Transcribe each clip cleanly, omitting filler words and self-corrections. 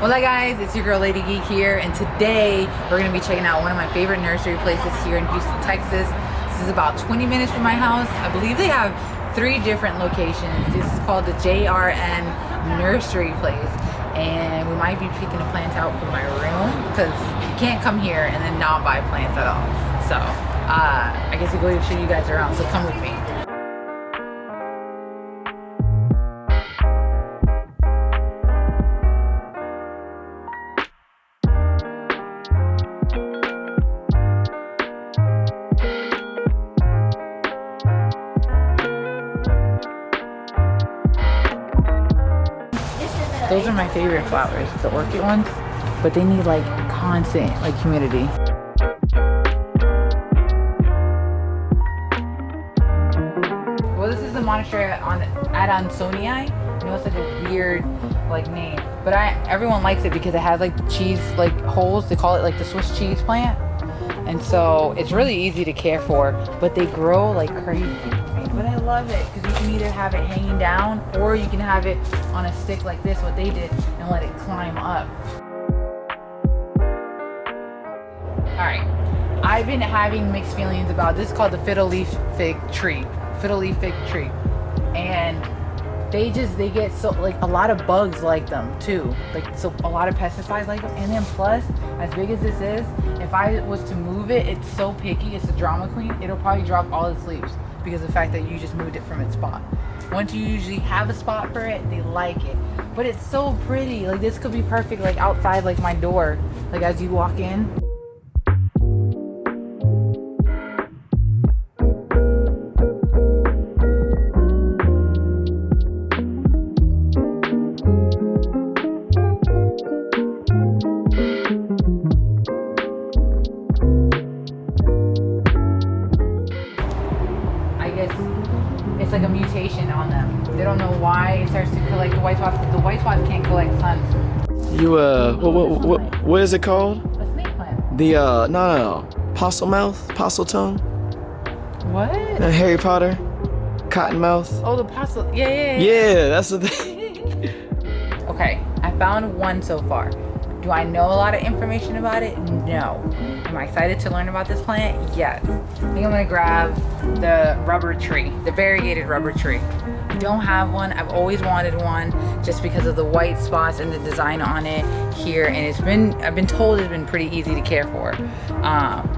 Hola guys, it's your girl Lady Geek here, and today we're going to be checking out one of my favorite nursery places here in Houston, Texas. This is about 20 minutes from my house. I believe they have 3 different locations. This is called the JRN Nursery place, and we might be picking a plant out for my room because you can't come here and then not buy plants at all. So I guess I'll go show you guys around, so come with me. Those are my favorite flowers, the orchid ones, but they need like constant humidity. Well, this is the monastery at Ansonii. I know it's like a weird name, but everyone likes it because it has the cheese holes. They call it the Swiss cheese plant, and so it's really easy to care for. But they grow like crazy. But I love it because you can either have it hanging down or you can have it on a stick like this, what they did, and let it climb up. Alright, I've been having mixed feelings about this. Called the fiddle leaf fig tree. Fiddle leaf fig tree. And they get so a lot of bugs like them too. So a lot of pesticides like them. And then plus, as big as this is, if I was to move it, it's so picky, it's a drama queen, it'll probably drop all its leaves because of the fact that you just moved it from its spot. Once you usually have a spot for it, they like it. But it's so pretty. This could be perfect outside my door, as you walk in. It's like a mutation on them. They don't know why it starts to collect the white spots, because the white spots can't collect suns. You what is it called? A snake plant. The no. Possum mouth? Possum tongue? What? Harry Potter? Cottonmouth? Oh, the possum. Yeah. Yeah, that's the thing. Okay, I found one so far. Do I know a lot of information about it? No. Am I excited to learn about this plant? Yes. I think I'm gonna grab the rubber tree, the variegated rubber tree. I don't have one. I've always wanted one just because of the white spots and the design on it here, and I've been told it's been pretty easy to care for.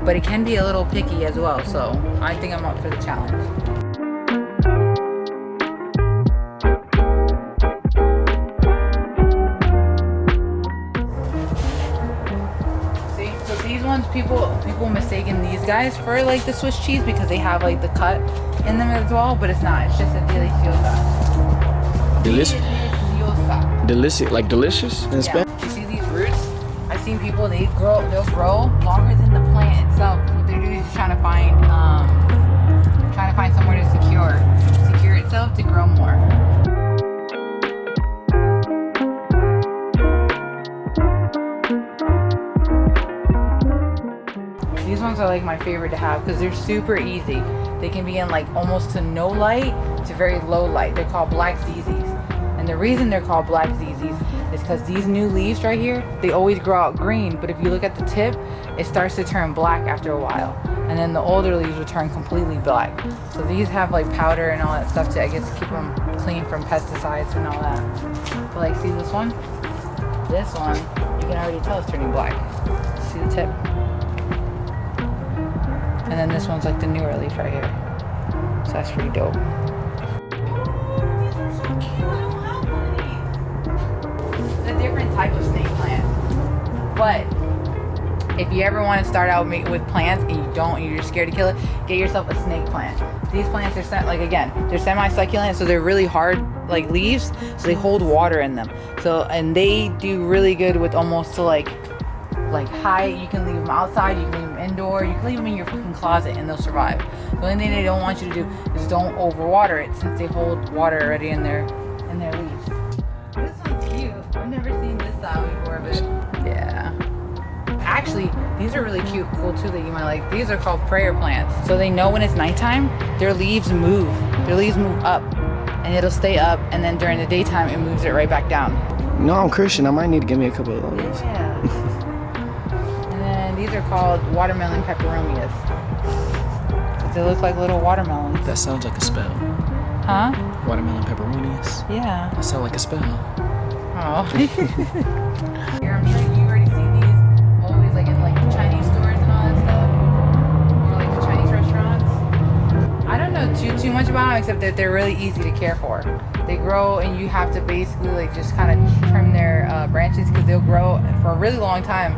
But it can be a little picky as well, so I think I'm up for the challenge. People mistaken these guys for the Swiss cheese because they have the cut in them as well, but it's not. It's just a deliciosa. Delicious. Delicious, delicious in Spanish. You see these roots? I've seen people they'll grow longer than the plant itself. What they're doing is trying to find somewhere to secure itself to grow more. These ones are my favorite to have because they're super easy. They can be in almost to no light to very low light. They're called black ZZs. And the reason they're called black ZZs is because these new leaves right here, they always grow out green, but if you look at the tip, it starts to turn black after a while. And then the older leaves will turn completely black. So these have powder and all that stuff to, I guess, keep them clean from pesticides and all that. But see this one? This one, you can already tell it's turning black. See the tip? And then this one's the newer leaf right here. So that's pretty dope. These are so cute. I don't have one of these. It's a different type of snake plant. But if you ever want to start out with plants and you're just scared to kill it, get yourself a snake plant. These plants are again, they're semi-succulent, so they're really hard leaves, so they hold water in them. So and they do really good with almost to high. You can leave them outside, you can leave them indoor, you can leave them in your fucking closet and they'll survive. The only thing they don't want you to do is don't overwater it since they hold water already in their leaves. This one's cute. I've never seen this style before, but yeah. Actually, these are really cool too that you might like. These are called prayer plants. So they know when it's nighttime, their leaves move. Their leaves move up and it'll stay up, and then during the daytime it moves it right back down. No, I'm Christian. I might need to give me a couple of those. Yeah. And then these are called watermelon peperonias. They look like little watermelons. That sounds like a spell. Huh? Watermelon pepperonias. Yeah. That sounds like a spell. Oh. Here, I'm sure you already see these always like in like Chinese stores and all that stuff. Or like the Chinese restaurants. I don't know too much about them except that they're really easy to care for. They grow and you have to basically like just kind of trim their branches because they'll grow for a really long time.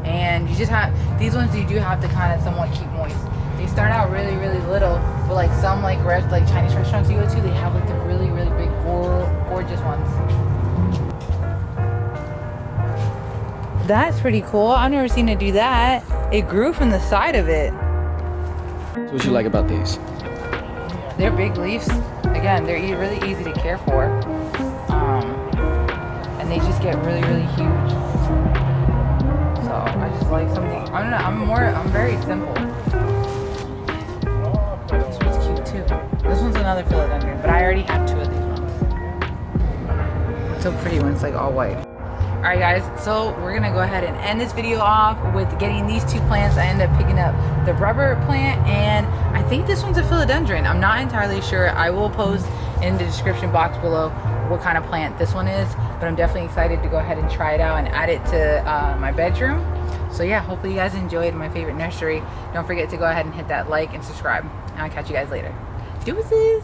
And you just have, these ones you do have to kind of somewhat keep moist. They start out really little, but like some like Chinese restaurants you go to, they have like the really big gorgeous ones. That's pretty cool. I've never seen it do that. It grew from the side of it. So what you like about these? They're big leaves. Again, they're really easy to care for. And they just get really huge. So I just like something, I don't know, I'm very simple. This one's cute too. This one's another philodendron, but I already have 2 of these ones. So pretty when it's like all white. Alright guys, so we're gonna go ahead and end this video off with getting these 2 plants. I ended up picking up the rubber plant and I think this one's a philodendron. I'm not entirely sure. I will post in the description box below what kind of plant this one is, but I'm definitely excited to go ahead and try it out and add it to my bedroom. So yeah, hopefully you guys enjoyed my favorite nursery. Don't forget to go ahead and hit that like and subscribe. And I'll catch you guys later. Deuces!